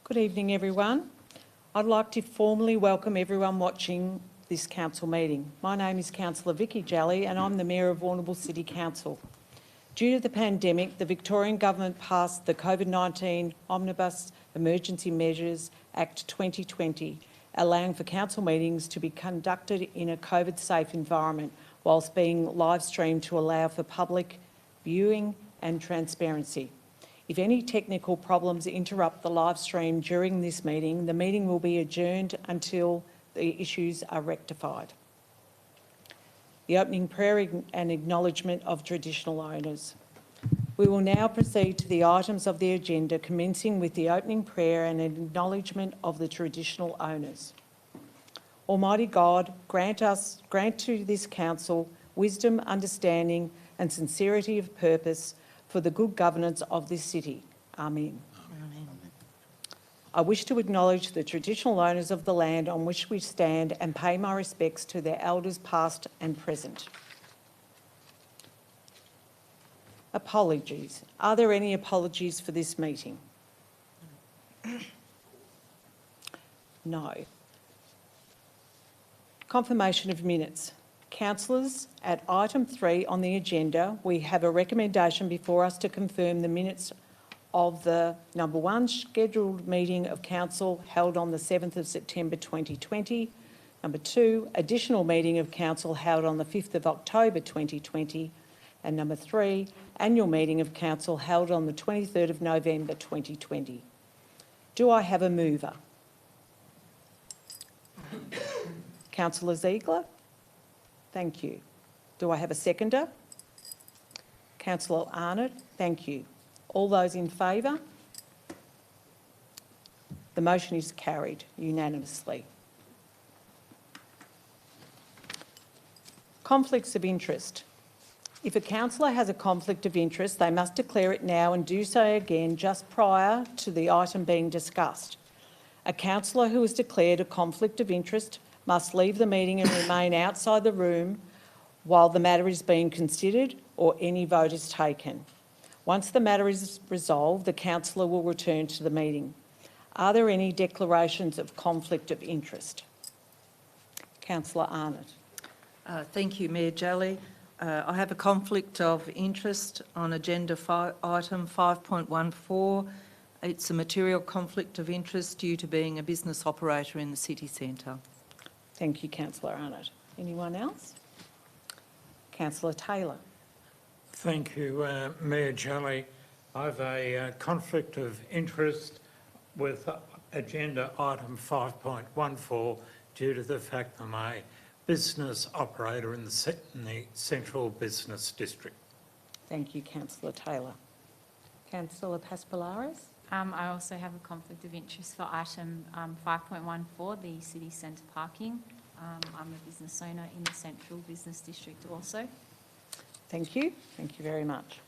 Good evening, everyone. I'd like to formally welcome everyone watching this council meeting. My name is Councillor Vicky Jalley and I'm the Mayor of Warrnambool City Council. Due to the pandemic, the Victorian Government passed the COVID-19 Omnibus Emergency Measures Act 2020, allowing for council meetings to be conducted in a COVID-safe environment whilst being live streamed to allow for public viewing and transparency. If any technical problems interrupt the live stream during this meeting, the meeting will be adjourned until the issues are rectified. The opening prayer and acknowledgement of traditional owners. We will now proceed to the items of the agenda, commencing with the opening prayer and acknowledgement of the traditional owners. Almighty God, grant to this council wisdom, understanding and sincerity of purpose for the good governance of this city. Amen. Amen. I wish to acknowledge the traditional owners of the land on which we stand and pay my respects to their elders past and present. Apologies. Are there any apologies for this meeting? No. Confirmation of minutes. Councillors, at item 3 on the agenda, we have a recommendation before us to confirm the minutes of the number 1 scheduled meeting of council held on the 7th of September 2020, number 2 additional meeting of council held on the 5th of October 2020, and number 3 annual meeting of council held on the 23rd of November 2020. Do I have a mover? Councillor Ziegler? Thank you. Do I have a seconder? Councillor Arnott? Thank you. All those in favour? The motion is carried unanimously. Conflicts of interest. If a councillor has a conflict of interest, they must declare it now and do so again just prior to the item being discussed. A councillor who has declared a conflict of interest must leave the meeting and remain outside the room while the matter is being considered or any vote is taken. Once the matter is resolved, the councillor will return to the meeting. Are there any declarations of conflict of interest? Councillor Arnott. Thank you, Mayor Jalley. I have a conflict of interest on agenda item 5.14. It's a material conflict of interest due to being a business operator in the city centre. Thank you, Councillor Arnott. Anyone else? Councillor Taylor. Thank you, Mayor Jalley. I have a conflict of interest with agenda item 5.14 due to the fact that I'm a business operator in the Central Business District. Thank you, Councillor Taylor. Councillor Paspalaris. I also have a conflict of interest for item 5.14, the city centre parking. I'm a business owner in the Central Business District also. Thank you. Thank you very much.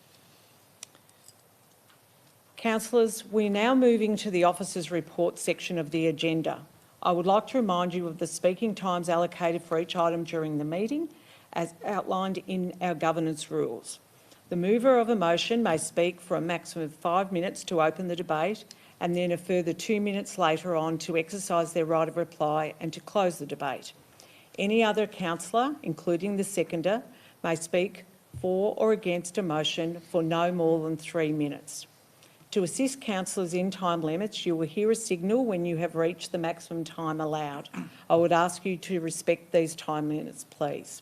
Councillors, we're now moving to the officers' report section of the agenda. I would like to remind you of the speaking times allocated for each item during the meeting, as outlined in our governance rules. The mover of a motion may speak for a maximum of 5 minutes to open the debate and then a further 2 minutes later on to exercise their right of reply and to close the debate. Any other councillor, including the seconder, may speak for or against a motion for no more than 3 minutes. To assist councillors in time limits, you will hear a signal when you have reached the maximum time allowed. I would ask you to respect these time limits, please.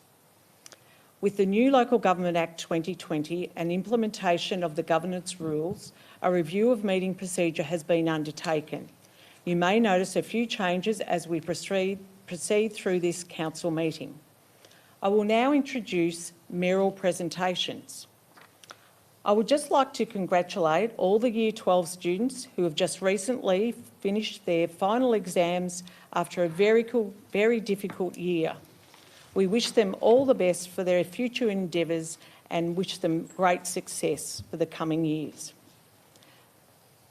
With the new Local Government Act 2020 and implementation of the governance rules, a review of meeting procedure has been undertaken. You may notice a few changes as we proceed through this council meeting. I will now introduce mayoral presentations. I would just like to congratulate all the Year 12 students who have just recently finished their final exams after a very difficult year. We wish them all the best for their future endeavours and wish them great success for the coming years.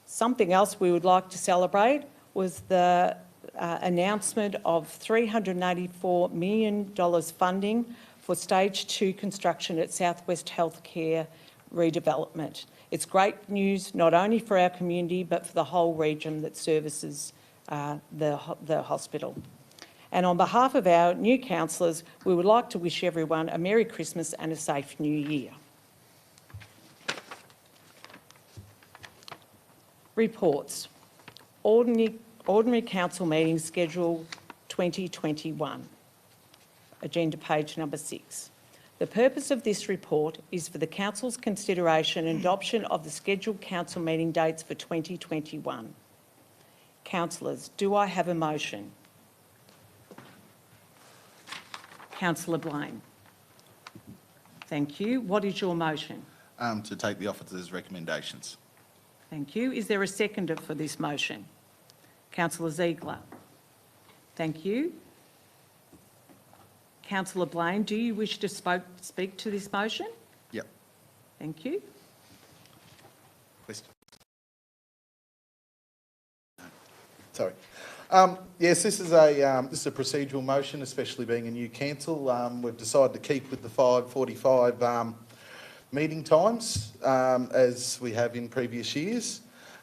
Something else we would like to celebrate was the announcement of $384 million funding for Stage 2 construction at South West Healthcare redevelopment. It's great news not only for our community but for the whole region that services the hospital. And on behalf of our new councillors, we would like to wish everyone a Merry Christmas and a safe New Year. Reports. Ordinary Council meeting schedule 2021. Agenda page number 6. The purpose of this report is for the Council's consideration and adoption of the scheduled Council meeting dates for 2021. Councillors, do I have a motion? Councillor Blaine. Thank you. What is your motion? To take the officers' recommendations. Thank you. Is there a seconder for this motion? Councillor Ziegler. Thank you. Councillor Blaine, do you wish to speak to this motion? Yep. Thank you. Question? No. Sorry. Yes, this is a procedural motion, especially being a new council. We've decided to keep with the 5:45 meeting times as we have in previous years.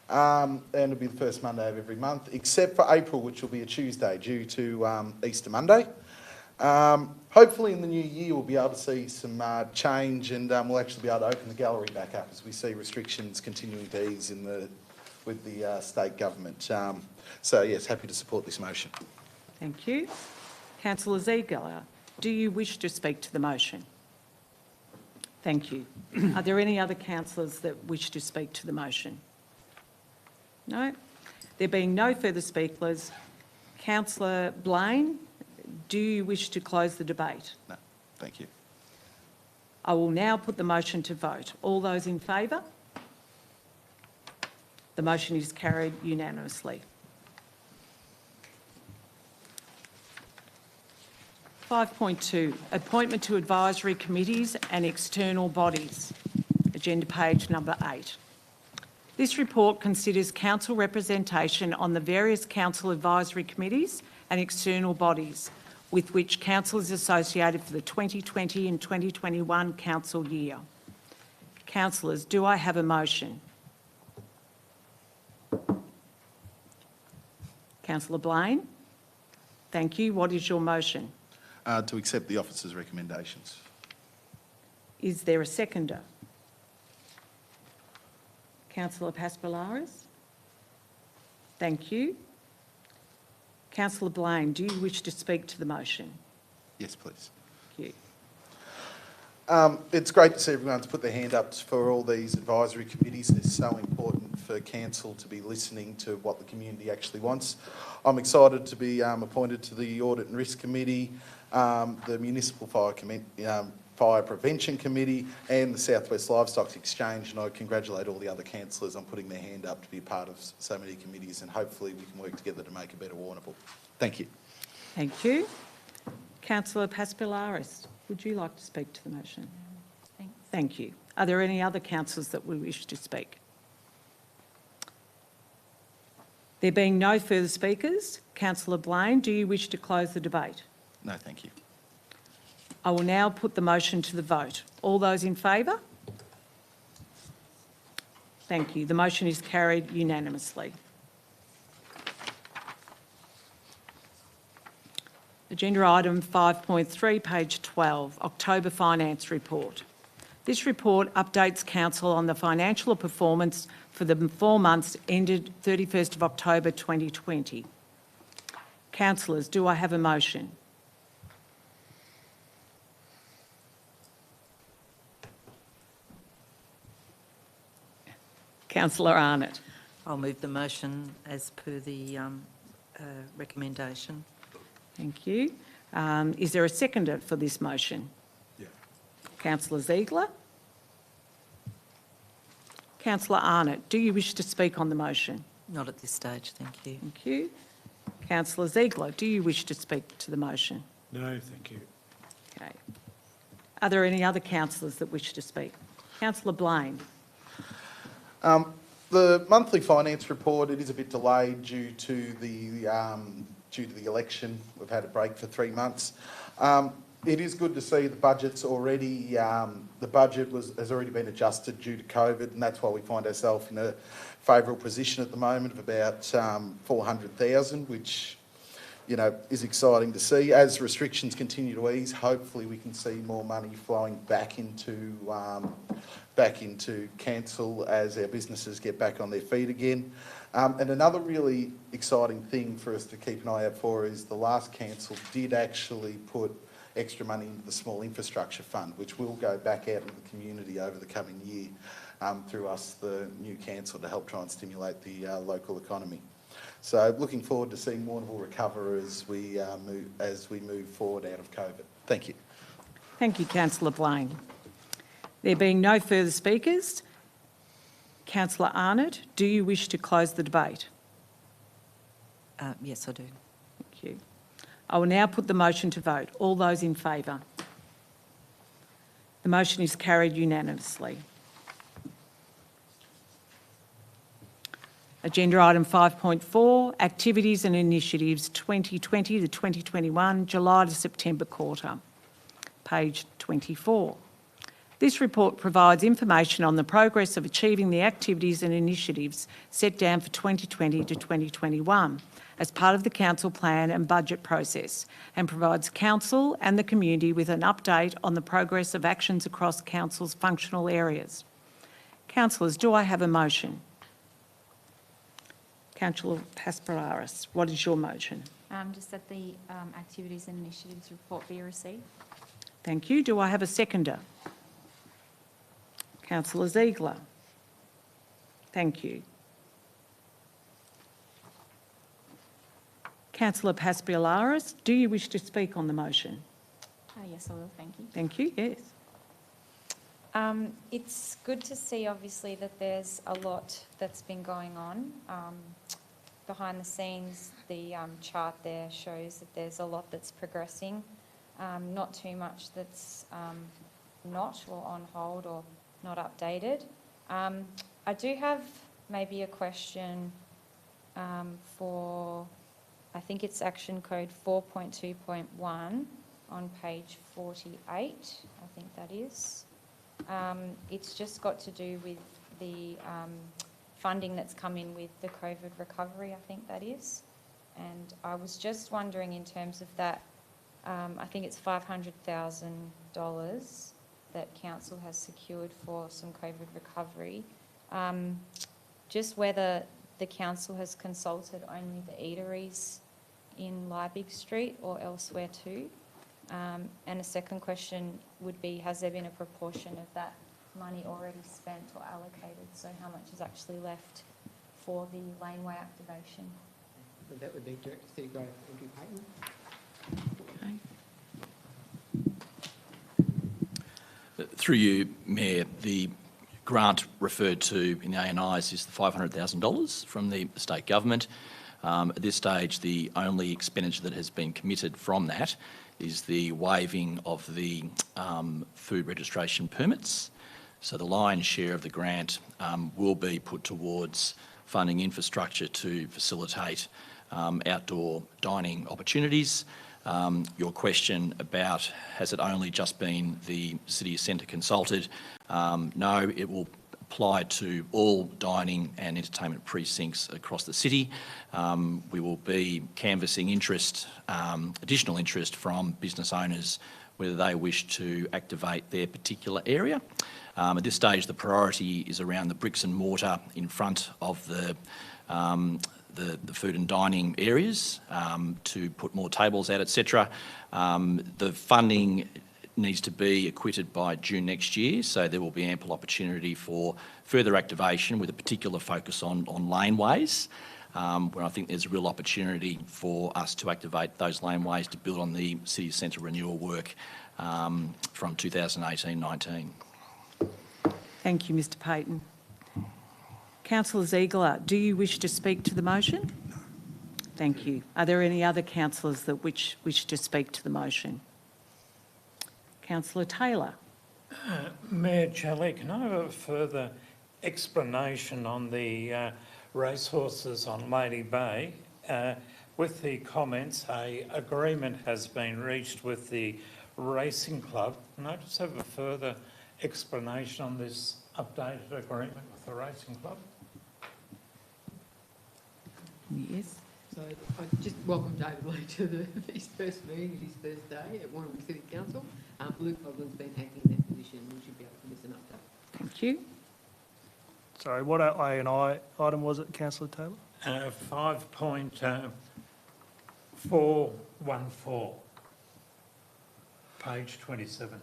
And it'll be the first Monday of every month, except for April, which will be a Tuesday due to Easter Monday. Hopefully in the new year we'll be able to see some change, and we'll actually be able to open the gallery back up as we see restrictions continuing to ease with the state government. So yes, happy to support this motion. Thank you. Councillor Ziegler, do you wish to speak to the motion? Thank you. Are there any other councillors that wish to speak to the motion? No? There being no further speakers, Councillor Blaine, do you wish to close the debate? No, thank you. I will now put the motion to vote. All those in favour? The motion is carried unanimously. 5.2, appointment to advisory committees and external bodies. Agenda page number 8. This report considers council representation on the various council advisory committees and external bodies with which council is associated for the 2020 and 2021 council year. Councillors, do I have a motion? Councillor Blaine? Thank you. What is your motion? To accept the officers' recommendations. Is there a seconder? Councillor Paspalaris? Thank you. Councillor Blaine, do you wish to speak to the motion? Yes, please. Thank you. It's great to see everyone's put their hand up for all these advisory committees. It's so important for council to be listening to what the community actually wants. I'm excited to be appointed to the Audit and Risk Committee, the Municipal Fire Prevention Committee and the South West Livestock Exchange, and I congratulate all the other councillors on putting their hand up to be part of so many committees, and hopefully we can work together to make a better Warrnambool. Thank you. Thank you. Councillor Paspalaris, would you like to speak to the motion? Thanks. Thank you. Are there any other councillors that would wish to speak? There being no further speakers, Councillor Blaine, do you wish to close the debate? No, thank you. I will now put the motion to the vote. All those in favour? Thank you. The motion is carried unanimously. Agenda item 5.3, page 12, October Finance Report. This report updates council on the financial performance for the 4 months ended 31st of October 2020. Councillors, do I have a motion? Councillor Arnott. I'll move the motion as per the recommendation. Thank you. Is there a seconder for this motion? Yeah. Councillor Ziegler. Councillor Arnott, do you wish to speak on the motion? Not at this stage, thank you. Thank you. Councillor Ziegler, do you wish to speak to the motion? No, thank you. Okay. Are there any other councillors that wish to speak? Councillor Blaine. The monthly finance report, it is a bit delayed due to the election. We've had a break for 3 months. It is good to see the budget's already, the budget has already been adjusted due to COVID, and that's why we find ourselves in a favourable position at the moment of about 400,000, which, you know, is exciting to see. As restrictions continue to ease, hopefully we can see more money flowing back into council as our businesses get back on their feet again. And another really exciting thing for us to keep an eye out for is the last council did actually put extra money into the small infrastructure fund, which will go back out into the community over the coming year through us, the new council, to help try and stimulate the local economy. So looking forward to seeing Warrnambool recover as we move forward out of COVID. Thank you. Thank you, Councillor Blaine. There being no further speakers, Councillor Arnott, do you wish to close the debate? Yes, I do. Thank you. I will now put the motion to vote. All those in favour? The motion is carried unanimously. Agenda item 5.4, Activities and Initiatives 2020 to 2021, July to September quarter. Page 24. This report provides information on the progress of achieving the activities and initiatives set down for 2020 to 2021 as part of the council plan and budget process, and provides council and the community with an update on the progress of actions across council's functional areas. Councillors, do I have a motion? Councillor Paspalaris, what is your motion? Just that the activities and initiatives report be received. Thank you. Do I have a seconder? Councillor Ziegler. Thank you. Councillor Paspalaris, do you wish to speak on the motion? Yes, I will, thank you. Thank you. Yes. It's good to see, obviously, that there's a lot that's been going on. Behind the scenes, the chart there shows that there's a lot that's progressing, not too much that's not or on hold or not updated. I do have maybe a question for, I think it's action code 4.2.1 on page 48, I think that is. It's just got to do with the funding that's come in with the COVID recovery, I think that is. And I was just wondering, in terms of that, I think it's $500,000 that council has secured for some COVID recovery. Just whether the council has consulted only the eateries in Liebig Street or elsewhere too. And a second question would be, has there been a proportion of that money already spent or allocated? So how much is actually left for the laneway activation? So that would be Director City Growth, Andrew Payton. Okay. Through you, Mayor, the grant referred to in the ANIs is the $500,000 from the state government. At this stage, the only expenditure that has been committed from that is the waiving of the food registration permits. So the lion's share of the grant will be put towards funding infrastructure to facilitate outdoor dining opportunities. Your question about, has it only just been the city centre consulted? No, it will apply to all dining and entertainment precincts across the city. We will be canvassing interest, additional interest from business owners, whether they wish to activate their particular area. At this stage, the priority is around the bricks and mortar in front of the food and dining areas to put more tables out, etc. The funding needs to be acquitted by June next year, so there will be ample opportunity for further activation with a particular focus on laneways, where I think there's a real opportunity for us to activate those laneways to build on the city centre renewal work from 2018-19. Thank you, Mr Payton. Councillor Ziegler, do you wish to speak to the motion? No. Thank you. Are there any other councillors that wish to speak to the motion? Councillor Taylor. Mayor Shelley, can I have a further explanation on the racehorses on Lady Bay? With the comments, an agreement has been reached with the Racing Club. Can I just have a further explanation on this updated agreement with the Racing Club? Yes. So I just welcome David Lee to his first meeting, his first day at Warrnambool City Council. Luke Ogden's been acting in that position, and we should be able to give us an update. Thank you. Sorry, what A&I item was it, Councillor Taylor? 5.414, page 27.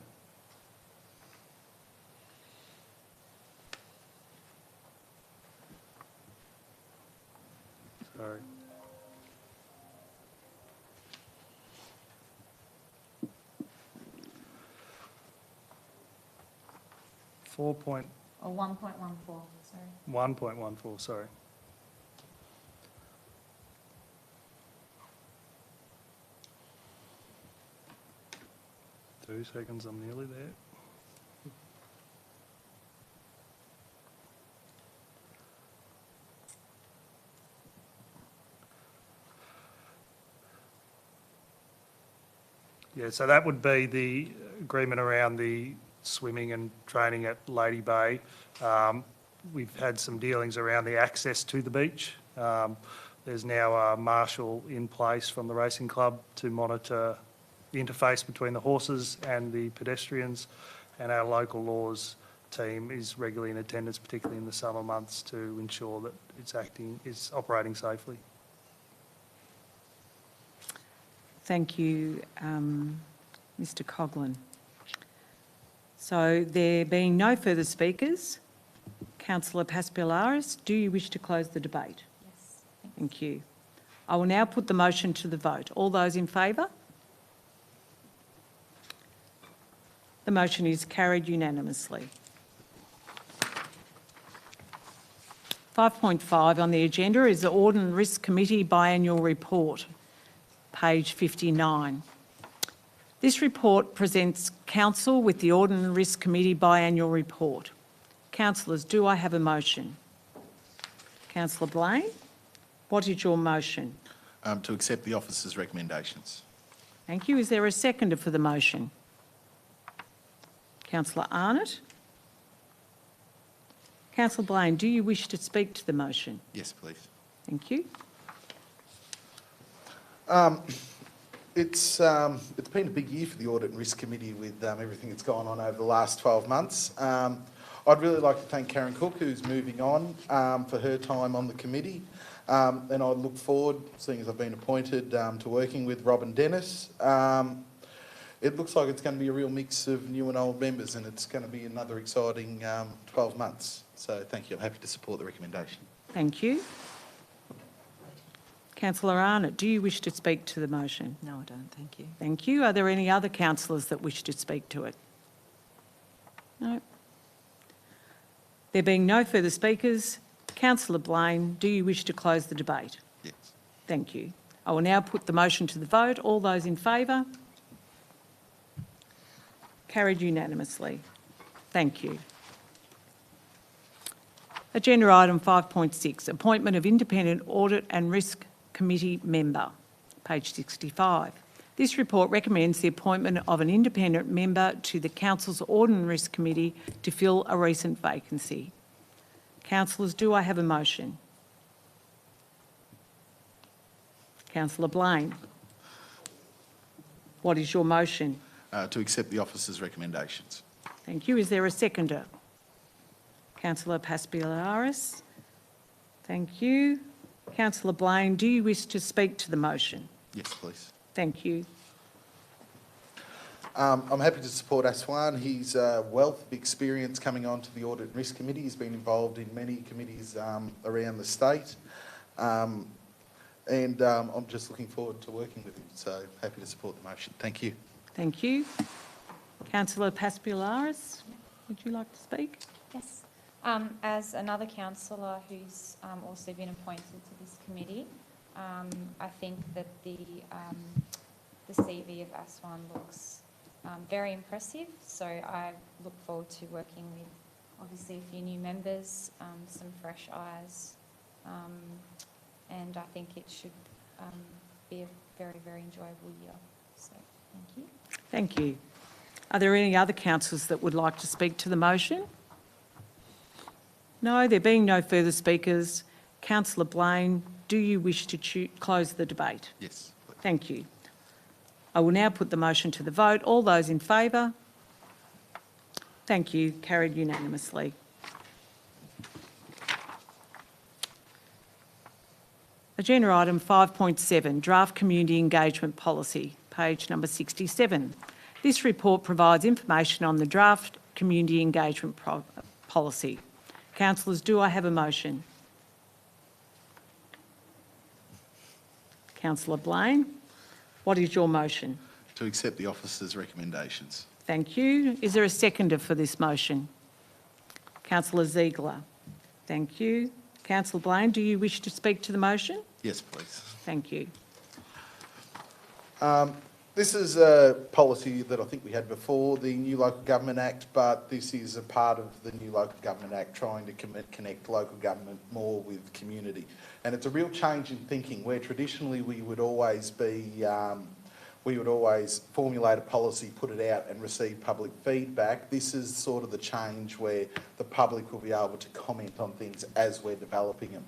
Sorry. Four point Or 1.14, sorry. 1.14, sorry. Two seconds, I'm nearly there. Yeah, so that would be the agreement around the swimming and training at Lady Bay. We've had some dealings around the access to the beach. There's now a marshal in place from the racing club to monitor the interface between the horses and the pedestrians, and our local laws team is regularly in attendance, particularly in the summer months, to ensure that it's operating safely. Thank you, Mr Coghlan. So there being no further speakers, Councillor Paspilaris, do you wish to close the debate? Yes, Thank you. I will now put the motion to the vote. All those in favour? The motion is carried unanimously. 5.5 on the agenda is the Audit and Risk Committee Biannual Report, page 59. This report presents Council with the Audit and Risk Committee Biannual Report. Councillors, do I have a motion? Councillor Blaine, what is your motion? To accept the officer's recommendations. Thank you. Is there a seconder for the motion? Councillor Arnott. Councillor Blaine, do you wish to speak to the motion? Yes, please. Thank you. It's been a big year for the Audit and Risk Committee with everything that's gone on over the last 12 months. I'd really like to thank Karen Cook, who's moving on, for her time on the committee. And I look forward, seeing as I've been appointed, to working with Rob and Dennis. It looks like it's going to be a real mix of new and old members, and it's going to be another exciting 12 months. So thank you. I'm happy to support the recommendation. Thank you. Councillor Arnott, do you wish to speak to the motion? No, I don't, thank you. Thank you. Are there any other councillors that wish to speak to it? No. There being no further speakers, Councillor Blaine, do you wish to close the debate? Yes. Thank you. I will now put the motion to the vote. All those in favour? Carried unanimously. Thank you. Agenda item 5.6, appointment of Independent Audit and Risk Committee member, page 65. This report recommends the appointment of an independent member to the Council's Audit and Risk Committee to fill a recent vacancy. Councillors, do I have a motion? Councillor Blaine, what is your motion? To accept the officer's recommendations. Thank you. Is there a seconder? Councillor Paspilaris. Thank you. Councillor Blaine, do you wish to speak to the motion? Yes, please. Thank you. I'm happy to support Aswan. He's a wealth of experience coming on to the Audit and Risk Committee. He's been involved in many committees around the state. I'm just looking forward to working with him. So happy to support the motion. Thank you. Thank you. Councillor Paspilaris, would you like to speak? Yes. As another councillor who's also been appointed to this committee, I think that the CV of Aswan looks very impressive. So I look forward to working with obviously a few new members, some fresh eyes, and I think it should be a very, very enjoyable year. So thank you. Thank you. Are there any other councillors that would like to speak to the motion? No, there being no further speakers. Councillor Blaine, do you wish to close the debate? Yes. Thank you. I will now put the motion to the vote. All those in favour? Thank you. Carried unanimously. Agenda item 5.7, Draft Community Engagement Policy, page number 67. This report provides information on the draft community engagement policy. Councillors, do I have a motion? Councillor Blaine, what is your motion? To accept the officer's recommendations. Thank you. Is there a seconder for this motion? Councillor Ziegler. Thank you. Councillor Blaine, do you wish to speak to the motion? Yes, please. Thank you. This is a policy that I think we had before the new Local Government Act, but this is a part of the new Local Government Act trying to connect local government more with community. And it's a real change in thinking where traditionally we would always formulate a policy, put it out and receive public feedback. This is sort of the change where the public will be able to comment on things as we're developing them.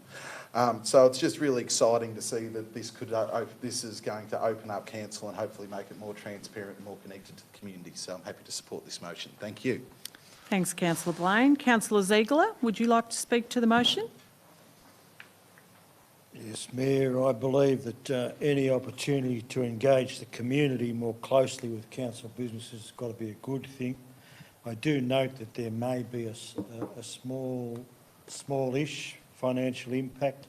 So it's just really exciting to see that this is going to open up council and hopefully make it more transparent and more connected to the community. So I'm happy to support this motion. Thank you. Thanks, Councillor Blaine. Councillor Ziegler, would you like to speak to the motion? Yes, Mayor, I believe that any opportunity to engage the community more closely with council business has got to be a good thing. I do note that there may be a smallish financial impact,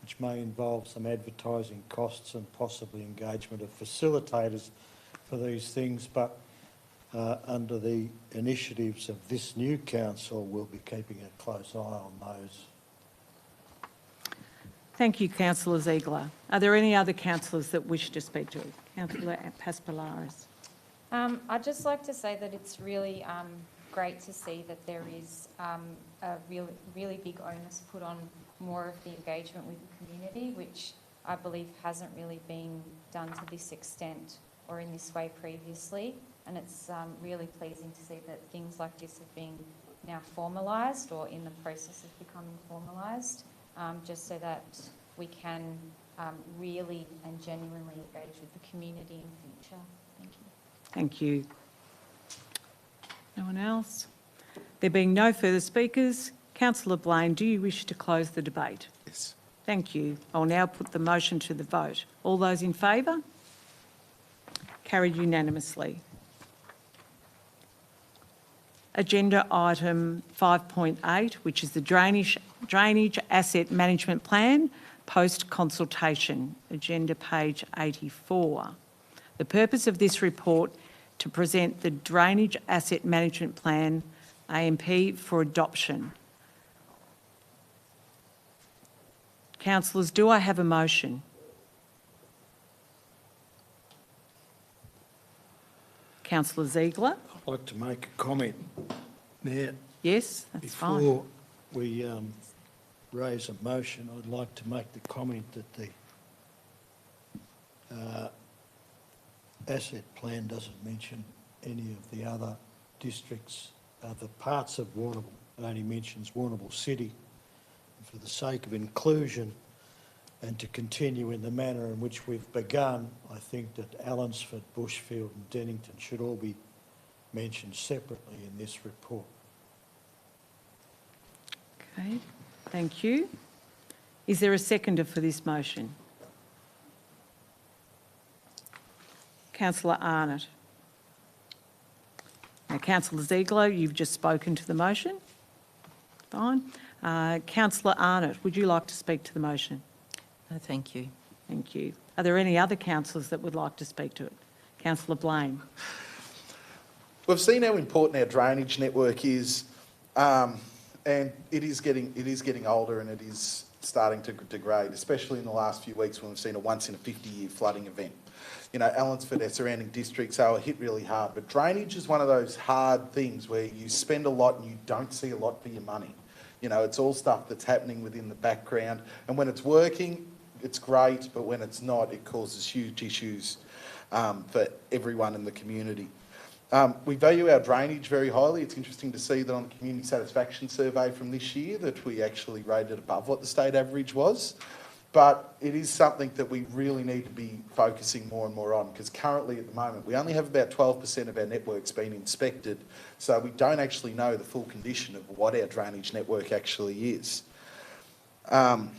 which may involve some advertising costs and possibly engagement of facilitators for these things, but under the initiatives of this new council, we'll be keeping a close eye on those. Thank you, Councillor Ziegler. Are there any other councillors that wish to speak to it? Councillor Paspalaris. I'd just like to say that it's really great to see that there is a really big onus put on more of the engagement with the community, which I believe hasn't really been done to this extent or in this way previously. And it's really pleasing to see that things like this have been now formalised or in the process of becoming formalised. Just so that we can really and genuinely engage with the community in future. Thank you. Thank you. No one else? There being no further speakers, Councillor Blaine, do you wish to close the debate? Yes. Thank you. I'll now put the motion to the vote. All those in favour? Carried unanimously. Agenda item 5.8, which is the Drainage Asset Management Plan, post-consultation, agenda page 84. The purpose of this report to present the Drainage Asset Management Plan, AMP, for adoption. Councillors, do I have a motion? Councillor Ziegler? I'd like to make a comment, Mayor. Yes, that's fine. Before we raise a motion, I'd like to make the comment that the asset plan doesn't mention any of the other districts, other parts of Warrnambool. It only mentions Warrnambool City. And for the sake of inclusion and to continue in the manner in which we've begun, I think that Allansford, Bushfield and Dennington should all be mentioned separately in this report. Okay, thank you. Is there a seconder for this motion? Councillor Arnott. Now, Councillor Ziegler, you've just spoken to the motion. Fine. Councillor Arnott, would you like to speak to the motion? No, thank you. Thank you. Are there any other councillors that would like to speak to it? Councillor Blaine. We've seen how important our drainage network is, and it is getting older and it is starting to degrade, especially in the last few weeks when we've seen a once-in-a-50-year flooding event. You know, Allansford, our surrounding districts, are hit really hard, but drainage is one of those hard things where you spend a lot and you don't see a lot for your money. You know, it's all stuff that's happening within the background, and when it's working, it's great, but when it's not, it causes huge issues. for everyone in the community. We value our drainage very highly. It's interesting to see that on the community satisfaction survey from this year that we actually rated above what the state average was. But it is something that we really need to be focusing more and more on, because currently at the moment we only have about 12% of our networks being inspected, so we don't actually know the full condition of what our drainage network actually is. I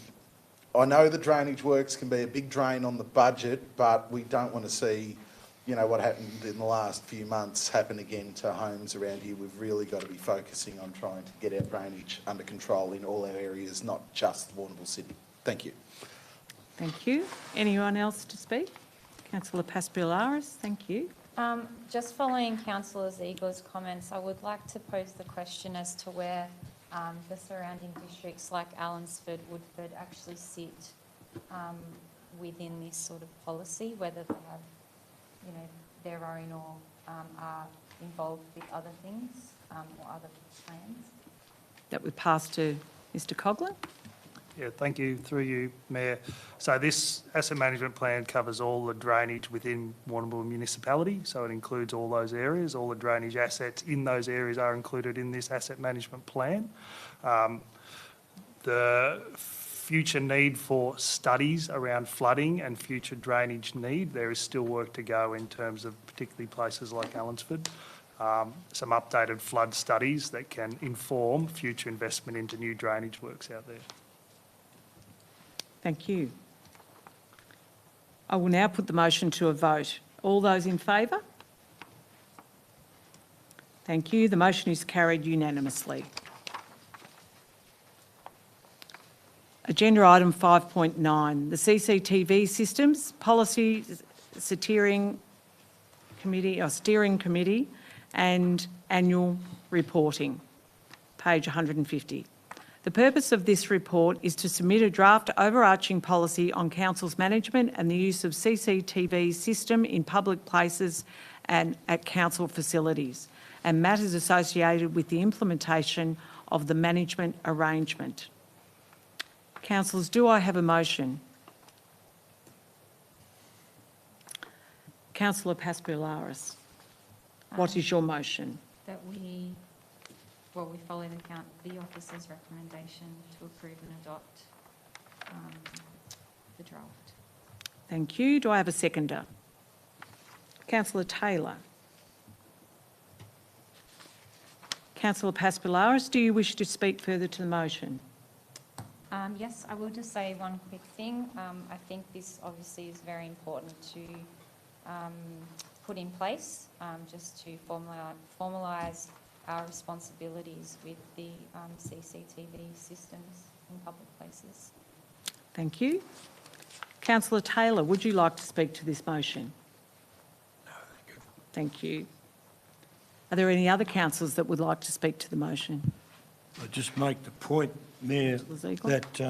know the drainage works can be a big drain on the budget, but we don't want to see, you know, what happened in the last few months happen again to homes around here. We've really got to be focusing on trying to get our drainage under control in all our areas, not just Warrnambool City. Thank you. Thank you. Anyone else to speak? Councillor Paspilaris, thank you. Just following Councillor Ziegler's comments, I would like to pose the question as to where the surrounding districts like Allensford, Woodford actually sit within this sort of policy, whether they have, you know, their own or are involved with other things or other plans. That we pass to Mr Coghlan. Yeah, thank you, through you, Mayor. So this asset management plan covers all the drainage within Warrnambool municipality, so it includes all those areas. All the drainage assets in those areas are included in this asset management plan. The future need for studies around flooding and future drainage need, there is still work to go in terms of particularly places like Allensford. Some updated flood studies that can inform future investment into new drainage works out there. Thank you. I will now put the motion to a vote. All those in favour? Thank you. The motion is carried unanimously. Agenda item 5.9, the CCTV Systems Policy Steering Committee and Annual Reporting, page 150. The purpose of this report is to submit a draft overarching policy on Council's management and the use of CCTV system in public places and at Council facilities, and matters associated with the implementation of the management arrangement. Councillors, do I have a motion? Councillor Paspilaris, what is your motion? That we follow the officer's recommendation to approve and adopt the draft. Thank you. Do I have a seconder? Councillor Taylor. Councillor Paspilaris, do you wish to speak further to the motion? Yes, I will just say one quick thing. I think this obviously is very important to put in place, just to formalise our responsibilities with the CCTV systems in public places. Thank you. Councillor Taylor, would you like to speak to this motion? No, thank you. Thank you. Are there any other councillors that would like to speak to the motion? I just make the point, Mayor, Councillor Ziegler? that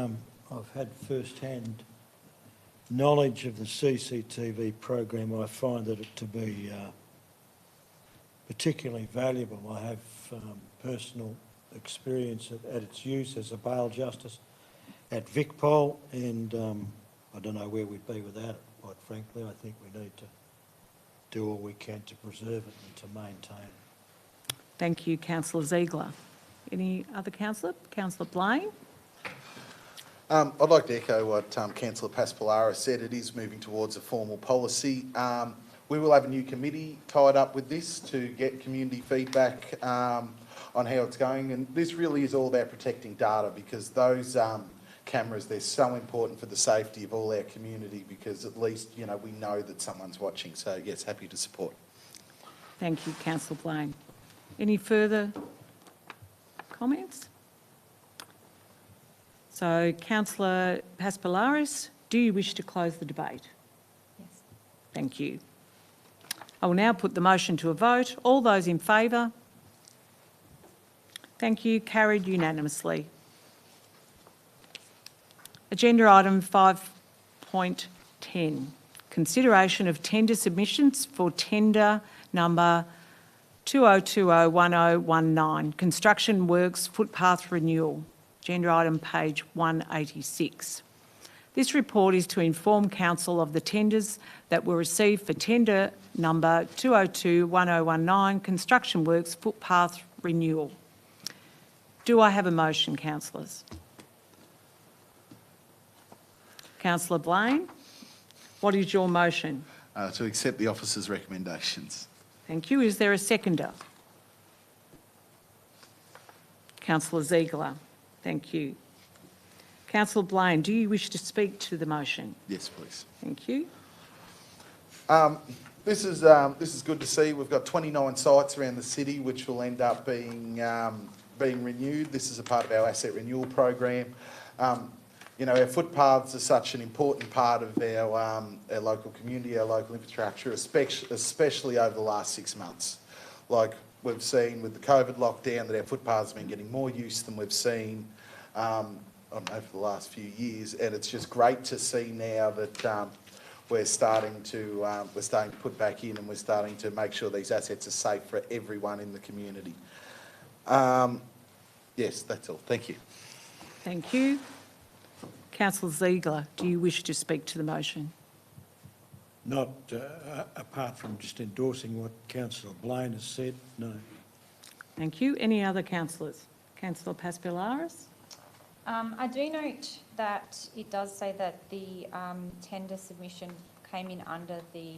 I've had first-hand knowledge of the CCTV program. I find it to be particularly valuable. I have personal experience at its use as a bail justice at VicPol, and I don't know where we'd be without it, quite frankly. I think we need to do all we can to preserve it and to maintain it. Thank you, Councillor Ziegler. Any other councillor? Councillor Blaine? I'd like to echo what Councillor Paspilaris said. It is moving towards a formal policy. We will have a new committee tied up with this to get community feedback on how it's going. And this really is all about protecting data, because those cameras, they're so important for the safety of all our community, because at least, you know, we know that someone's watching. So, yes, happy to support. Thank you, Councillor Blaine. Any further comments? So, Councillor Paspilaris, do you wish to close the debate? Yes. Thank you. I will now put the motion to a vote. All those in favour? Thank you. Carried unanimously. Agenda item 5.10, consideration of tender submissions for tender number 20201019, construction works footpath renewal. Agenda item page 186. This report is to inform Council of the tenders that were received for tender number 202-1019, construction works footpath renewal. Do I have a motion, councillors? Councillor Blaine, what is your motion? To accept the officer's recommendations. Thank you. Is there a seconder? Councillor Ziegler, thank you. Councillor Blaine, do you wish to speak to the motion? Yes, please. Thank you. This is good to see. We've got 29 sites around the city which will end up being renewed. This is a part of our asset renewal program. You know, our footpaths are such an important part of our local community, our local infrastructure, especially over the last 6 months. Like we've seen with the COVID lockdown, that our footpaths have been getting more use than we've seen, I don't know, for the last few years. And it's just great to see now that we're starting to put back in, and we're starting to make sure these assets are safe for everyone in the community. Yes, that's all. Thank you. Thank you. Councillor Ziegler, do you wish to speak to the motion? Not apart from just endorsing what Councillor Blaine has said, no. Thank you. Any other councillors? Councillor Paspilaris? I do note that it does say that the tender submission came in under the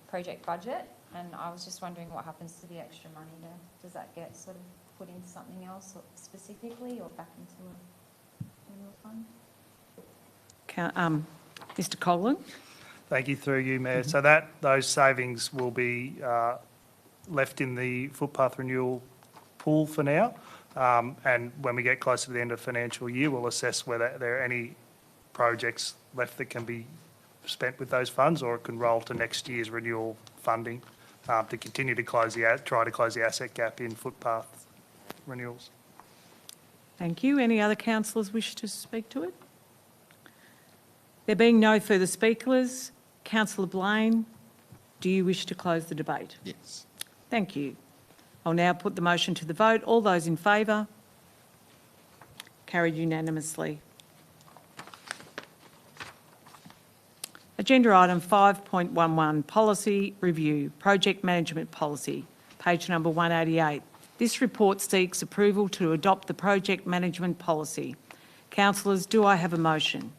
project budget, and I was just wondering what happens to the extra money there. Does that get sort of put into something else specifically, or back into a general fund? Mr Colin? Thank you, through you, Mayor. So those savings will be left in the footpath renewal pool for now. And when we get closer to the end of financial year, we'll assess whether there are any projects left that can be spent with those funds, or it can roll to next year's renewal funding to continue to try to close the asset gap in footpath renewals. Thank you. Any other councillors wish to speak to it? There being no further speakers, Councillor Blaine, do you wish to close the debate? Yes. Thank you. I'll now put the motion to the vote. All those in favour? Carried unanimously. Agenda item 5.11, Policy Review, Project Management Policy, page number 188. This report seeks approval to adopt the Project Management Policy. Councillors, do I have a motion?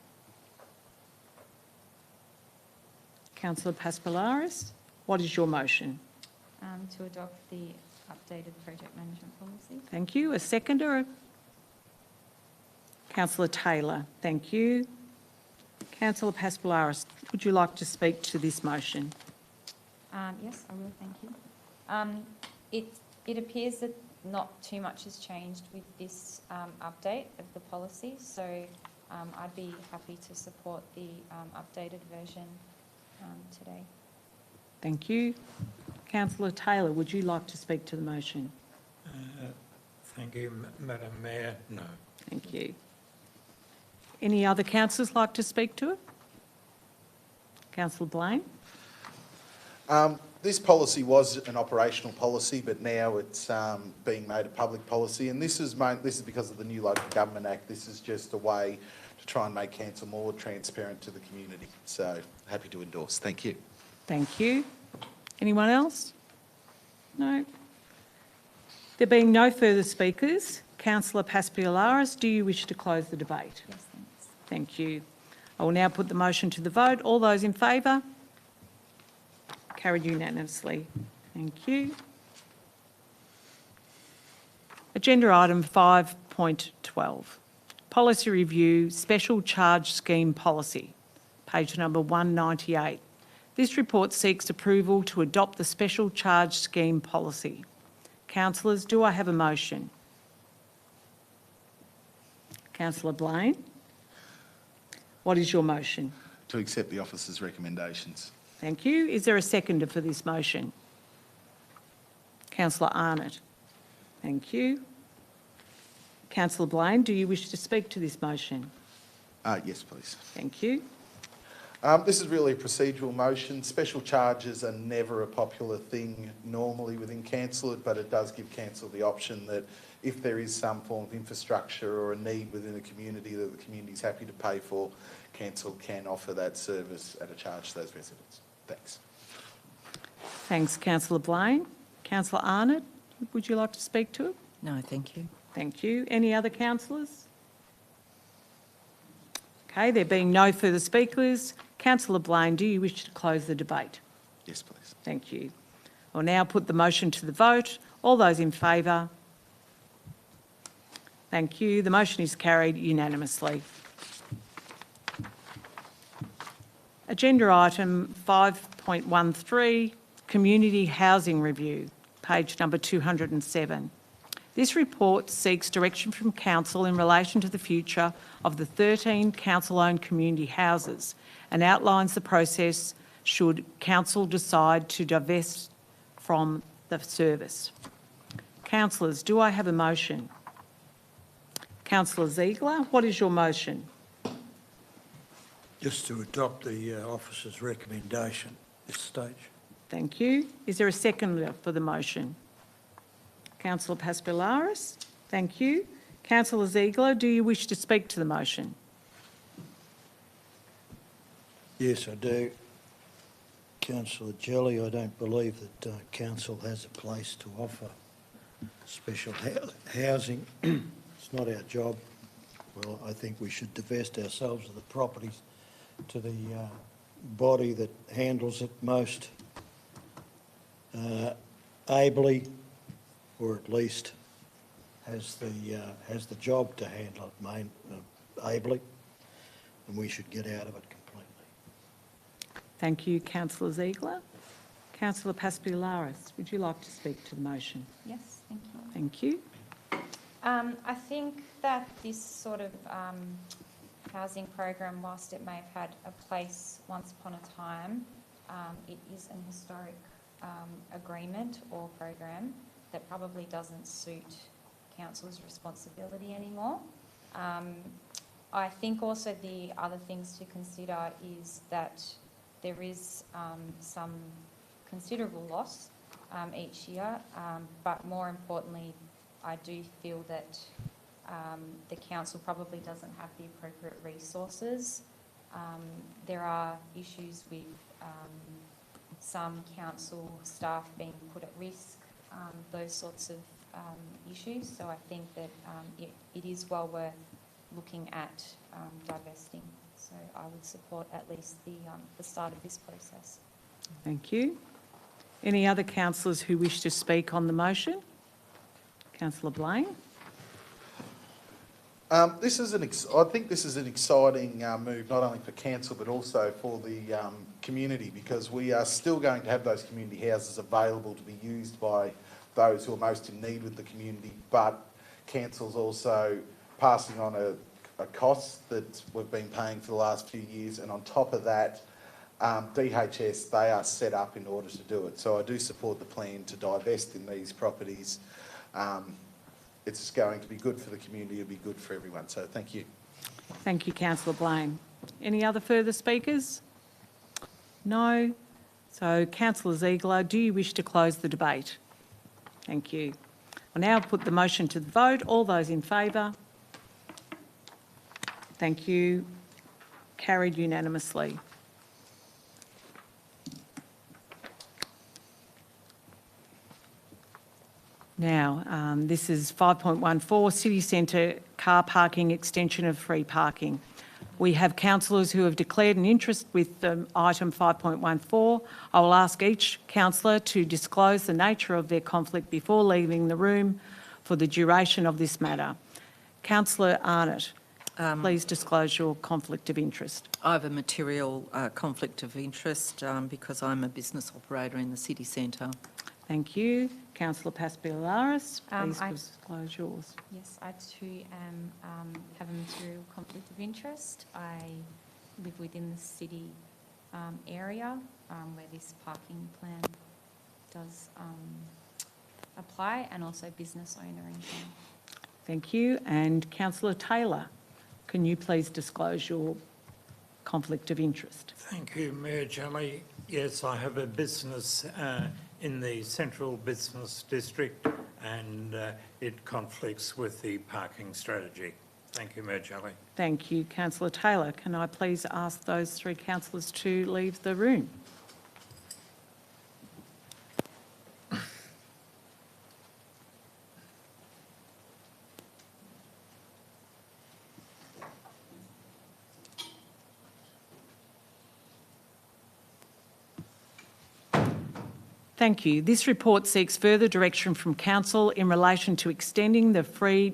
Councillor Paspilaris, what is your motion? To adopt the updated project management policy. Thank you. A seconder? Councillor Taylor, thank you. Councillor Paspilaris, would you like to speak to this motion? Yes, I will, thank you. It appears that not too much has changed with this update of the policy, so I'd be happy to support the updated version today. Thank you. Councillor Taylor, would you like to speak to the motion? Thank you, Madam Mayor. No. Thank you. Any other councillors like to speak to it? Councillor Blaine? This policy was an operational policy, but now it's being made a public policy, and this is because of the new Local Government Act. This is just a way to try and make council more transparent to the community. So happy to endorse. Thank you. Thank you. Anyone else? No. There being no further speakers, Councillor Paspilaris, do you wish to close the debate? Yes, thanks. Thank you. I will now put the motion to the vote. All those in favour? Carried unanimously. Thank you. Agenda item 5.12, Policy Review, Special Charge Scheme Policy, page number 198. This report seeks approval to adopt the Special Charge Scheme Policy. Councillors, do I have a motion? Councillor Blaine, what is your motion? To accept the officer's recommendations. Thank you. Is there a seconder for this motion? Councillor Arnott. Thank you. Councillor Blaine, do you wish to speak to this motion? Yes, please. Thank you. This is really a procedural motion. Special charges are never a popular thing normally within council, but it does give council the option that if there is some form of infrastructure or a need within the community that the community is happy to pay for, council can offer that service at a charge to those residents. Thanks. Thanks, councillor Blaine. Councillor Arnott, would you like to speak to it? No, thank you. Thank you. Any other councillors? Okay, there being no further speakers, councillor Blaine, do you wish to close the debate? Yes, please. Thank you. I'll now put the motion to the vote. All those in favour? Thank you. The motion is carried unanimously. Agenda item 5.13, Community Housing Review, page number 207. This report seeks direction from Council in relation to the future of the 13 Council-owned community houses and outlines the process should Council decide to divest from the service. Councillors, do I have a motion? Councillor Ziegler, what is your motion? Just to adopt the officer's recommendation at this stage. Thank you. Is there a seconder for the motion? Councillor Paspilaris, thank you. Councillor Ziegler, do you wish to speak to the motion? Yes, I do. Councillor Jelly, I don't believe that council has a place to offer special housing. It's not our job. Well, I think we should divest ourselves of the properties to the body that handles it most ably, or at least has the job to handle it ably, and we should get out of it completely. Thank you, Councillor Ziegler. Councillor Paspilaris, would you like to speak to the motion? Yes, thank you. Thank you. I think that this sort of housing program, whilst it may have had a place once upon a time, it is an historic agreement or program that probably doesn't suit council's responsibility anymore. I think also the other things to consider is that there is some considerable loss each year, but more importantly, I do feel that the council probably doesn't have the appropriate resources. There are issues with some council staff being put at risk, those sorts of issues. So I think that it is well worth looking at divesting. So I would support at least the start of this process. Thank you. Any other councillors who wish to speak on the motion? Councillor Blaine. I think this is an exciting move, not only for council but also for the community, because we are still going to have those community houses available to be used by those who are most in need with the community, but council's also passing on a cost that we've been paying for the last few years, and on top of that, DHS, they are set up in order to do it. So I do support the plan to divest in these properties. It's going to be good for the community, it'll be good for everyone. So thank you. Thank you, Councillor Blaine. Any other further speakers? No. So, Councillor Ziegler, do you wish to close the debate? Thank you. I'll now put the motion to the vote. All those in favour? Thank you. Carried unanimously. Now, this is 5.14, City Centre car parking extension of free parking. We have councillors who have declared an interest with item 5.14. I will ask each councillor to disclose the nature of their conflict before leaving the room for the duration of this matter. Councillor Arnott, please disclose your conflict of interest. I have a material conflict of interest because I'm a business operator in the city centre. Thank you. Councillor Paspilaris, please I- disclose yours. Yes, I too have a material conflict of interest. I live within the city area where this parking plan does apply, and also business owner in town. Thank you. And Councillor Taylor, can you please disclose your conflict of interest? Thank you, Mayor Jelly. Yes, I have a business in the central business district, and it conflicts with the parking strategy. Thank you, Mayor Jolly. Thank you. Councillor Taylor, can I please ask those three councillors to leave the room? Thank you. This report seeks further direction from Council in relation to extending the free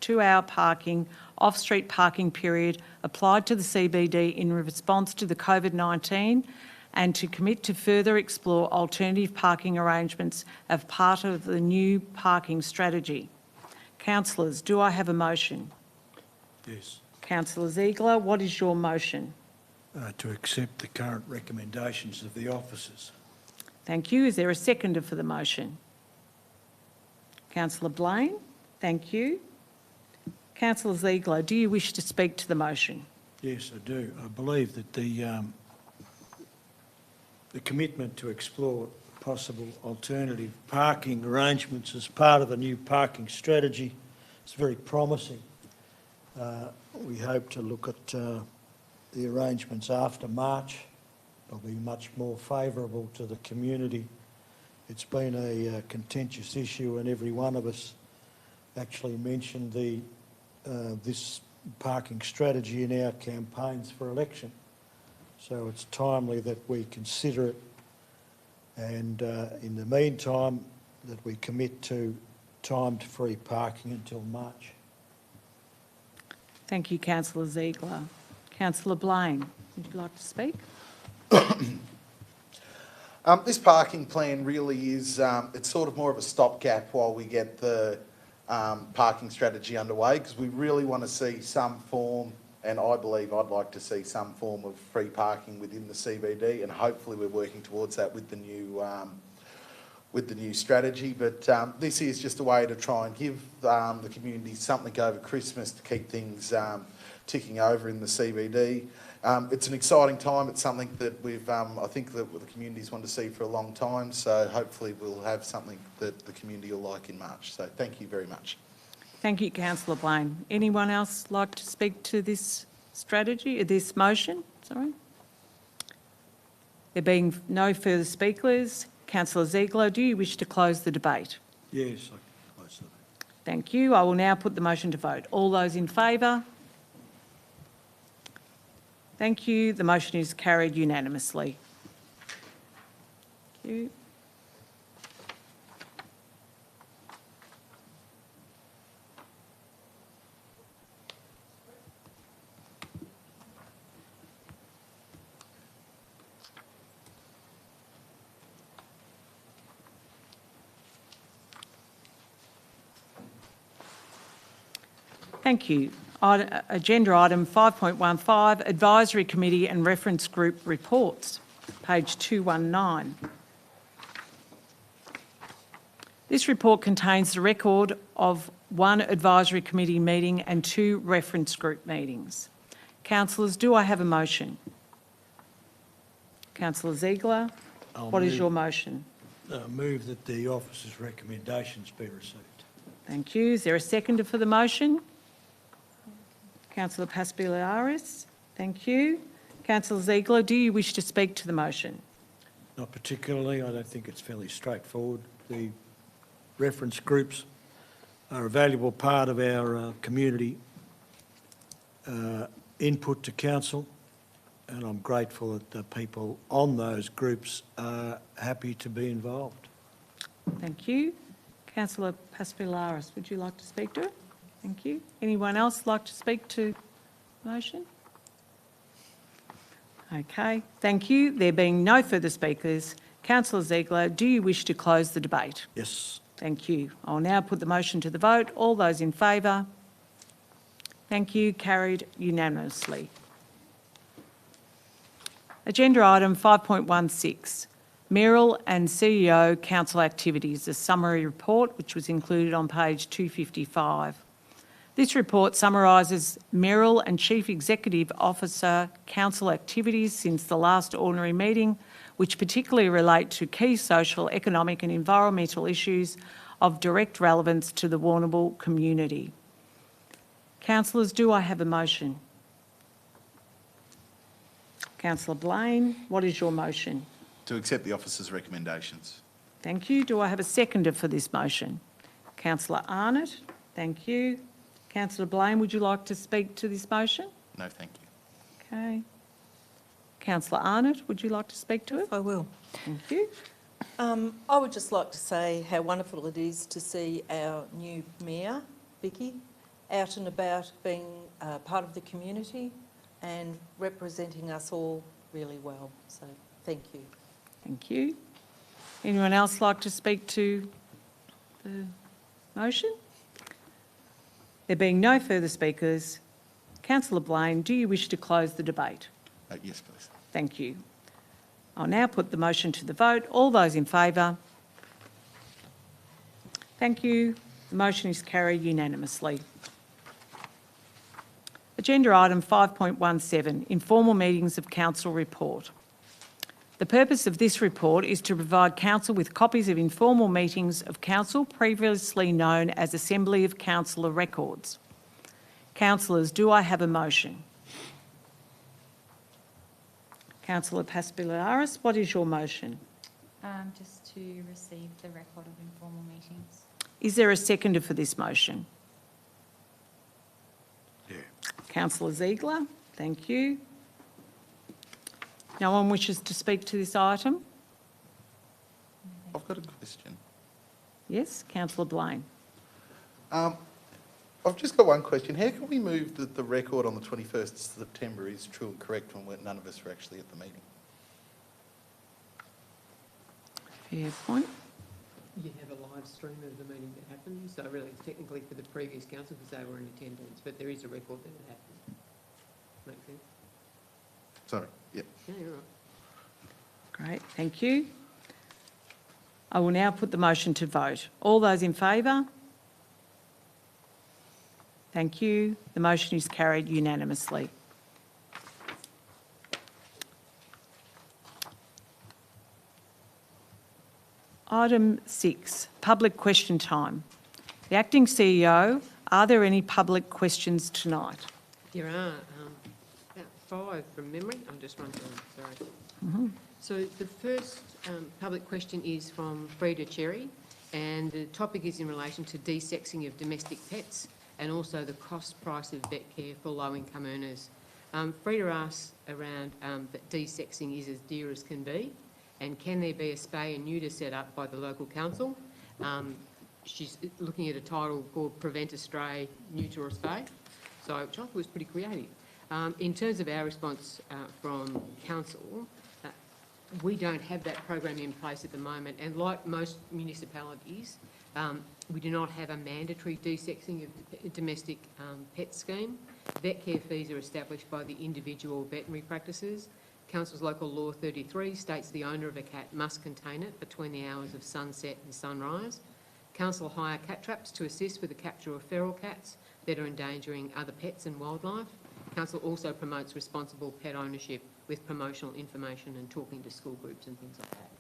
two-hour parking, off-street parking period applied to the CBD in response to the COVID-19 and to commit to further explore alternative parking arrangements as part of the new parking strategy. Councillors, do I have a motion? Yes. Councillor Ziegler, what is your motion? To accept the current recommendations of the officers. Thank you. Is there a seconder for the motion? Councillor Blaine, thank you. Councillor Ziegler, do you wish to speak to the motion? Yes, I do. I believe that the commitment to explore possible alternative parking arrangements as part of the new parking strategy is very promising. We hope to look at the arrangements after March. They'll be much more favourable to the community. It's been a contentious issue, and every one of us actually mentioned this parking strategy in our campaigns for election. So it's timely that we consider it, and in the meantime that we commit to timed free parking until March. Thank you, Councillor Ziegler. Councillor Blaine, would you like to speak? This parking plan really is, it's sort of more of a stopgap while we get the parking strategy underway, because we really want to see some form, and I believe I'd like to see some form of free parking within the CBD, and hopefully we're working towards that with the new strategy. But this is just a way to try and give the community something over Christmas to keep things ticking over in the CBD. It's an exciting time. It's something that I think that the communities want to see for a long time. So hopefully we'll have something that the community will like in March. So thank you very much. Thank you, Councillor Blaine. Anyone else like to speak to this strategy, this motion? Sorry. There being no further speakers, Councillor Ziegler, do you wish to close the debate? Yes, I can close the debate. Thank you. I will now put the motion to vote. All those in favour? Thank you. The motion is carried unanimously. Thank you. Thank you. Agenda item 5.15, Advisory Committee and Reference Group Reports, page 219. This report contains the record of one Advisory Committee meeting and 2 Reference Group meetings. Councillors, do I have a motion? Councillor Ziegler, what is your motion? Move that the officers' recommendations be received. Thank you. Is there a seconder for the motion? Councillor Paspiliaris, thank you. Councillor Ziegler, do you wish to speak to the motion? Not particularly. I don't think it's fairly straightforward. The reference groups are a valuable part of our community input to council, and I'm grateful that the people on those groups are happy to be involved. Thank you. Councillor Paspiliaris, would you like to speak to it? Thank you. Anyone else like to speak to the motion? Okay, thank you. There being no further speakers, Councillor Ziegler, do you wish to close the debate? Yes. Thank you. I'll now put the motion to the vote. All those in favour? Thank you. Carried unanimously. Agenda item 5.16, Mayoral and CEO Council Activities, a summary report which was included on page 255. This report summarises Mayoral and Chief Executive Officer Council activities since the last ordinary meeting, which particularly relate to key social, economic and environmental issues of direct relevance to the Warrnambool community. Councillors, do I have a motion? Councillor Blaine, what is your motion? To accept the officer's recommendations. Thank you. Do I have a seconder for this motion? Councillor Arnott, thank you. Councillor Blaine, would you like to speak to this motion? No, thank you. Okay. Councillor Arnott, would you like to speak to it? I will. Thank you. I would just like to say how wonderful it is to see our new mayor, Vicky, out and about being part of the community and representing us all really well. So thank you. Thank you. Anyone else like to speak to the motion? There being no further speakers, Councillor Blaine, do you wish to close the debate? Yes, please. Thank you. I'll now put the motion to the vote. All those in favour? Thank you. The motion is carried unanimously. Agenda item 5.17, informal meetings of council report. The purpose of this report is to provide council with copies of informal meetings of council previously known as Assembly of Councillor records. Councillors, do I have a motion? Councillor Paspiliaris, what is your motion? Just to receive the record of informal meetings. Is there a seconder for this motion? Yeah. Councillor Ziegler, thank you. No one wishes to speak to this item? I've got a question. Yes, Councillor Blaine. I've just got one question. How can we move that the record on the 21st of September is true and correct when none of us were actually at the meeting? Fair point. You have a live stream of the meeting that happened, so really it's technically for the previous council because they were in attendance, but there is a record that it happened. Make sense? Sorry, yep. Yeah, you're right. Great, thank you. I will now put the motion to vote. All those in favour? Thank you. The motion is carried unanimously. Item 6, public question time. The Acting CEO, are there any public questions tonight? There are about 5 from memory. I'm just running through them, sorry. So the first public question is from Frida Cherry, and the topic is in relation to de-sexing of domestic pets and also the cost price of vet care for low-income earners. Frida asks around that de-sexing is as dear as can be, and can there be a spay and neuter set up by the local council? She's looking at a title called Prevent a Stray, Neuter or Spay, so which I thought was pretty creative. In terms of our response from council, we don't have that program in place at the moment, and like most municipalities, we do not have a mandatory de-sexing of domestic pet scheme. Vet care fees are established by the individual veterinary practices. Council's Local Law 33 states the owner of a cat must contain it between the hours of sunset and sunrise. Council hire cat traps to assist with the capture of feral cats that are endangering other pets and wildlife. Council also promotes responsible pet ownership with promotional information and talking to school groups and things like that.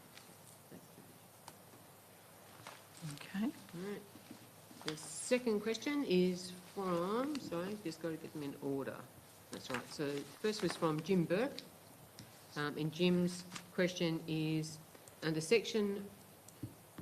Okay. All right. The second question is from, sorry, just got to get them in order. That's right. So first was from Jim Burke. And Jim's question is, under section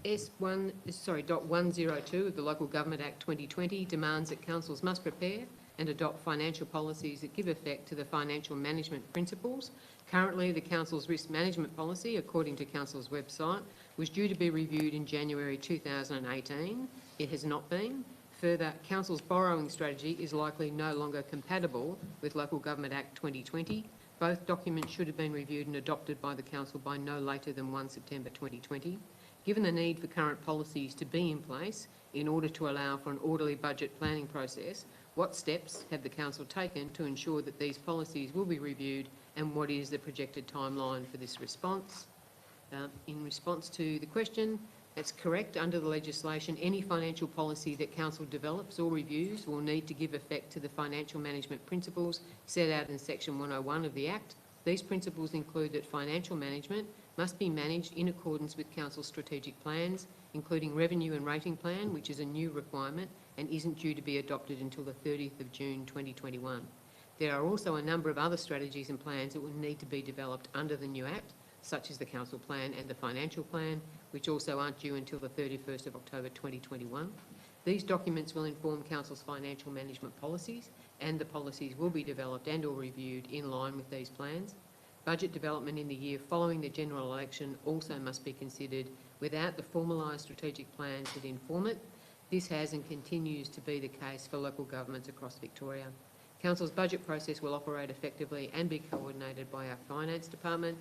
.102 of the Local Government Act 2020 demands that councils must prepare and adopt financial policies that give effect to the financial management principles. Currently, the council's risk management policy, according to council's website, was due to be reviewed in January 2018. It has not been. Further, council's borrowing strategy is likely no longer compatible with Local Government Act 2020. Both documents should have been reviewed and adopted by the council by no later than 1 September 2020. Given the need for current policies to be in place in order to allow for an orderly budget planning process, what steps have the council taken to ensure that these policies will be reviewed, and what is the projected timeline for this response? In response to the question, that's correct. Under the legislation, any financial policy that council develops or reviews will need to give effect to the financial management principles set out in section 101 of the Act. These principles include that financial management must be managed in accordance with council's strategic plans including revenue and rating plan, which is a new requirement and isn't due to be adopted until the 30th of June 2021. There are also a number of other strategies and plans that will need to be developed under the new Act, such as the Council Plan and the Financial Plan, which also aren't due until the 31st of October 2021. These documents will inform Council's financial management policies, and the policies will be developed and or reviewed in line with these plans. Budget development in the year following the general election also must be considered without the formalised strategic plans that inform it. This has and continues to be the case for local governments across Victoria. Council's budget process will operate effectively and be coordinated by our Finance Department,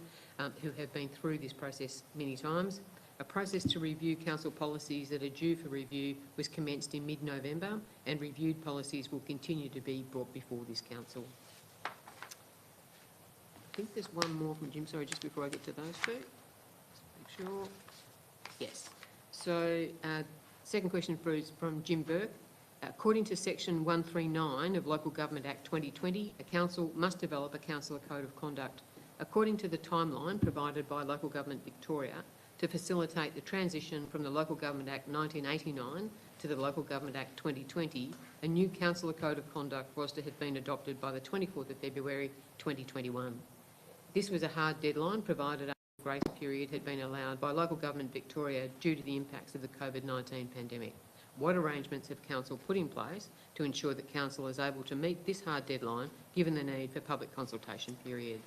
who have been through this process many times. A process to review council policies that are due for review was commenced in mid-November, and reviewed policies will continue to be brought before this council. I think there's one more from Jim, sorry, just before I get to those two. Just make sure. Yes. So, second question is from Jim Burke. According to section 139 of Local Government Act 2020, a council must develop a councillor code of conduct according to the timeline provided by Local Government Victoria to facilitate the transition from the Local Government Act 1989 to the Local Government Act 2020. A new councillor code of conduct was to have been adopted by the 24th of February 2021. This was a hard deadline, provided a grace period had been allowed by Local Government Victoria due to the impacts of the COVID-19 pandemic. What arrangements have Council put in place to ensure that Council is able to meet this hard deadline, given the need for public consultation period?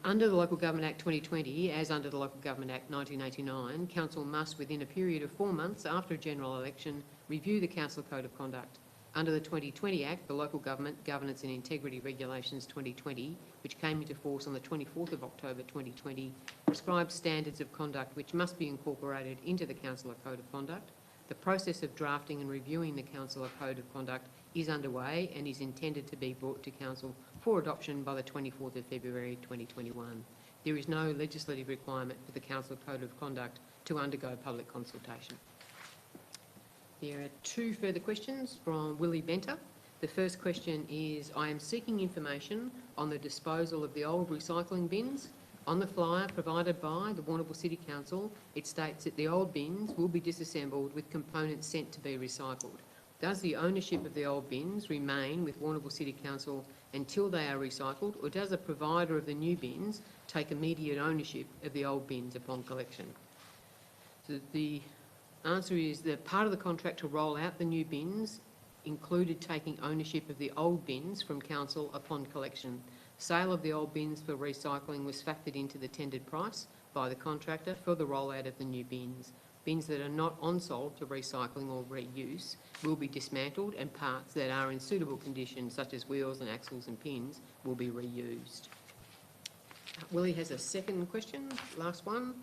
Under the Local Government Act 2020, as under the Local Government Act 1989, Council must, within a period of 4 months after a general election, review the Council Code of Conduct. Under the 2020 Act, the Local Government Governance and Integrity Regulations 2020, which came into force on the 24th of October 2020, prescribes standards of conduct which must be incorporated into the Councillor Code of Conduct. The process of drafting and reviewing the Councillor Code of Conduct is underway and is intended to be brought to Council for adoption by the 24th of February 2021. There is no legislative requirement for the Council Code of Conduct to undergo public consultation. There are two further questions from Willie Benter. The first question is, I am seeking information on the disposal of the old recycling bins. On the flyer provided by the Warrnambool City Council, it states that the old bins will be disassembled with components sent to be recycled. Does the ownership of the old bins remain with Warrnambool City Council until they are recycled, or does a provider of the new bins take immediate ownership of the old bins upon collection? So the answer is that part of the contract to roll out the new bins included taking ownership of the old bins from Council upon collection. Sale of the old bins for recycling was factored into the tendered price by the contractor for the rollout of the new bins. Bins that are not on-sold for recycling or reuse will be dismantled, and parts that are in suitable condition, such as wheels and axles and pins, will be reused. Willie has a second question, last one.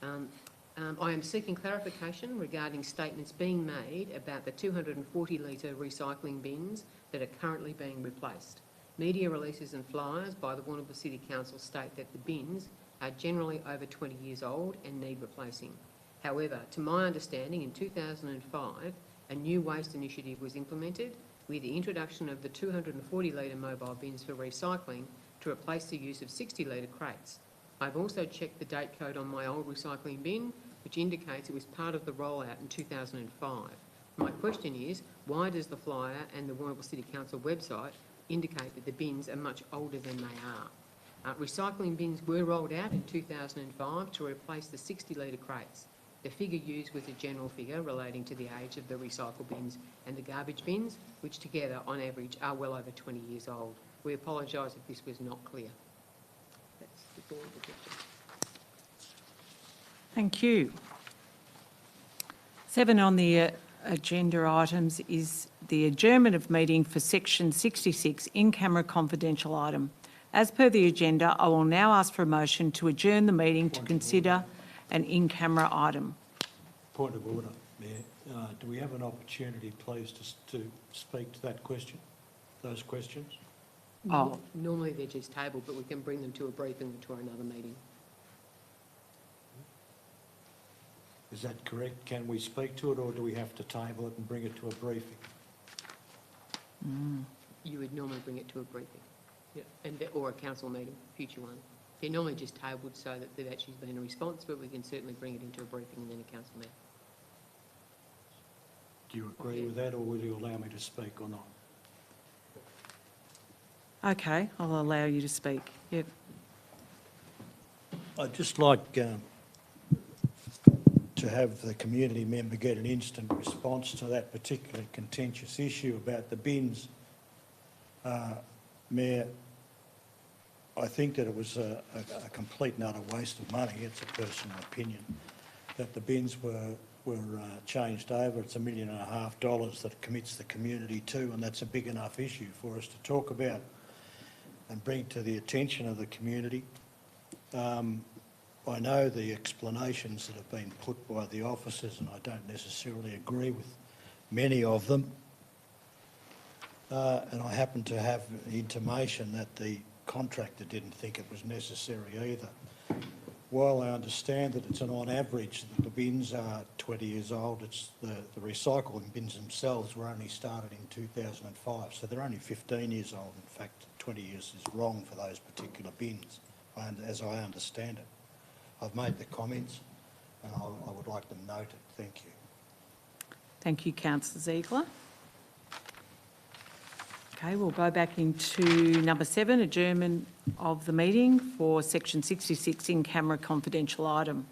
I am seeking clarification regarding statements being made about the 240-litre recycling bins that are currently being replaced. Media releases and flyers by the Warrnambool City Council state that the bins are generally over 20 years old and need replacing. However, to my understanding, in 2005, a new waste initiative was implemented with the introduction of the 240-litre mobile bins for recycling to replace the use of 60-litre crates. I've also checked the date code on my old recycling bin, which indicates it was part of the rollout in 2005. My question is, why does the flyer and the Warrnambool City Council website indicate that the bins are much older than they are? Recycling bins were rolled out in 2005 to replace the 60-litre crates. The figure used was a general figure relating to the age of the recycle bins and the garbage bins, which together, on average, are well over 20 years old. We apologise if this was not clear. That's the board of the question. Thank you. 7 on the agenda items is the adjournment of meeting for section 66 in-camera confidential item. As per the agenda, I will now ask for a motion to adjourn the meeting to consider an in-camera item. Point of order, Mayor. Do we have an opportunity, please, to speak to that question, those questions? Oh. Normally they're just tabled, but we can bring them to a briefing or to another meeting. Is that correct? Can we speak to it, or do we have to table it and bring it to a briefing? You would normally bring it to a briefing, yeah, or a council meeting, future one. They're normally just tabled so that there've actually been a response, but we can certainly bring it into a briefing and then a council meeting. Do you agree with that, or will you allow me to speak or not? Okay, I'll allow you to speak. Yep. I'd just like to have the community member get an instant response to that particular contentious issue about the bins. Mayor, I think that it was a complete and utter waste of money, it's a personal opinion, that the bins were changed over. It's $1.5 million that commits the community to, and that's a big enough issue for us to talk about and bring to the attention of the community. I know the explanations that have been put by the officers, and I don't necessarily agree with many of them. And I happen to have intimation that the contractor didn't think it was necessary either. While I understand that it's on average that the bins are 20 years old, it's the recycling bins themselves were only started in 2005, so they're only 15 years old. In fact, 20 years is wrong for those particular bins, as I understand it. I've made the comments and I would like them noted. Thank you. Thank you, Councillor Ziegler. Okay, we'll go back into number 7, adjournment of the meeting for section 66, in-camera confidential item.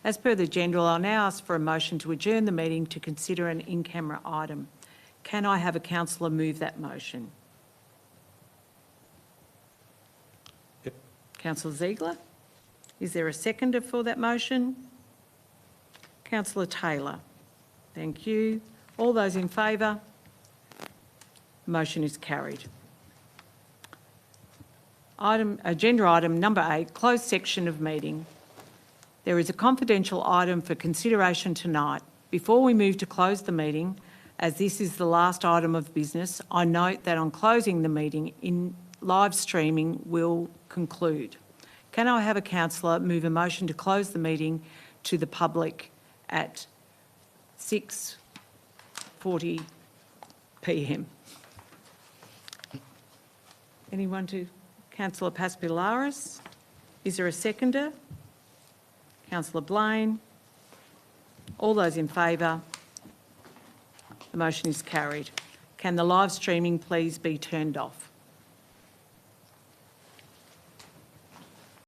As per the agenda, I'll now ask for a motion to adjourn the meeting to consider an in-camera item. Can I have a councillor move that motion? Yep. Councillor Ziegler? Is there a seconder for that motion? Councillor Taylor? Thank you. All those in favour? Motion is carried. Agenda item number 8, closed section of meeting. There is a confidential item for consideration tonight. Before we move to close the meeting, as this is the last item of business, I note that on closing the meeting, in live streaming will conclude. Can I have a councillor move a motion to close the meeting to the public at 6:40 p.m? Anyone to? Councillor Paspilaris? Is there a seconder? Councillor Blaine? All those in favour? The motion is carried. Can the live streaming please be turned off?